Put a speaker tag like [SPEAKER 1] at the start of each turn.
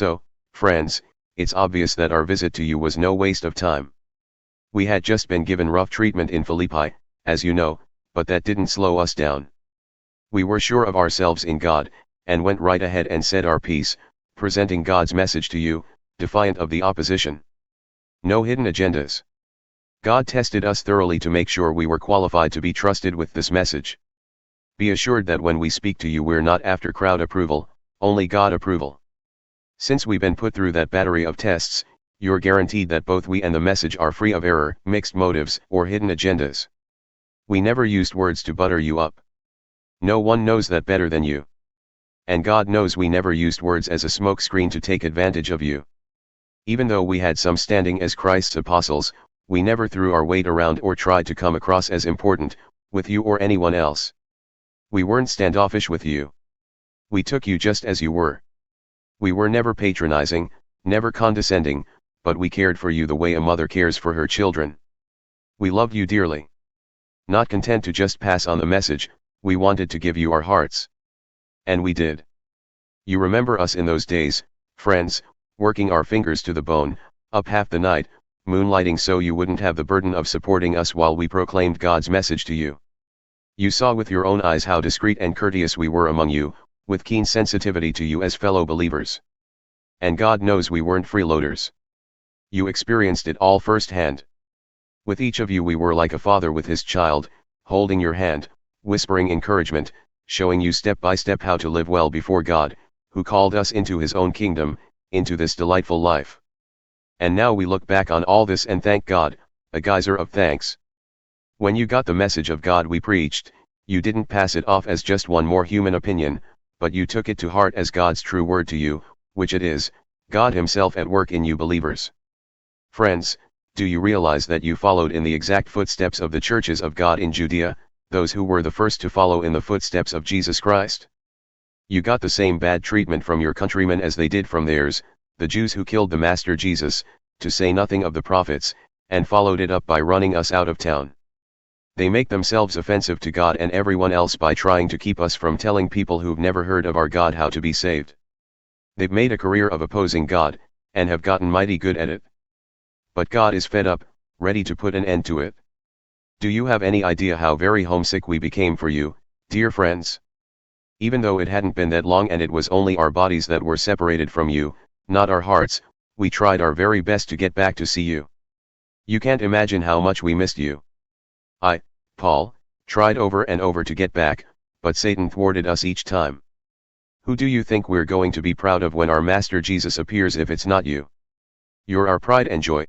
[SPEAKER 1] So, friends, it's obvious that our visit to you was no waste of time. We had just been given rough treatment in Philippi, as you know, but that didn't slow us down. We were sure of ourselves in God, and went right ahead and said our piece, presenting God's message to you, defiant of the opposition. No hidden agendas. God tested us thoroughly to make sure we were qualified to be trusted with this message. Be assured that when we speak to you we're not after crowd approval, only God approval. Since we've been put through that battery of tests, you're guaranteed that both we and the message are free of error, mixed motives, or hidden agendas. We never used words to butter you up. No one knows that better than you. And God knows we never used words as a smokescreen to take advantage of you. Even though we had some standing as Christ's apostles, we never threw our weight around or tried to come across as important, with you or anyone else. We weren't standoffish with you. We took you just as you were. We were never patronizing, never condescending, but we cared for you the way a mother cares for her children. We loved you dearly. Not content to just pass on the message, we wanted to give you our hearts. And we did. You remember us in those days, friends, working our fingers to the bone, up half the night, moonlighting so you wouldn't have the burden of supporting us while we proclaimed God's message to you. You saw with your own eyes how discreet and courteous we were among you, with keen sensitivity to you as fellow believers. And God knows we weren't freeloaders. You experienced it all firsthand. With each of you we were like a father with his child, holding your hand, whispering encouragement, showing you step by step how to live well before God, who called us into his own kingdom, into this delightful life. And now we look back on all this and thank God, a geyser of thanks. When you got the message of God we preached, you didn't pass it off as just one more human opinion, but you took it to heart as God's true word to you, which it is, God himself at work in you believers. Friends, do you realize that you followed in the exact footsteps of the churches of God in Judea, those who were the first to follow in the footsteps of Jesus Christ? You got the same bad treatment from your countrymen as they did from theirs, the Jews who killed the Master Jesus, to say nothing of the prophets, and followed it up by running us out of town. They make themselves offensive to God and everyone else by trying to keep us from telling people who've never heard of our God how to be saved. They've made a career of opposing God, and have gotten mighty good at it. But God is fed up, ready to put an end to it. Do you have any idea how very homesick we became for you, dear friends? Even though it hadn't been that long and it was only our bodies that were separated from you, not our hearts, we tried our very best to get back to see you. You can't imagine how much we missed you. I, Paul, tried over and over to get back, but Satan thwarted us each time. Who do you think we're going to be proud of when our Master Jesus appears if it's not you? You're our pride and joy.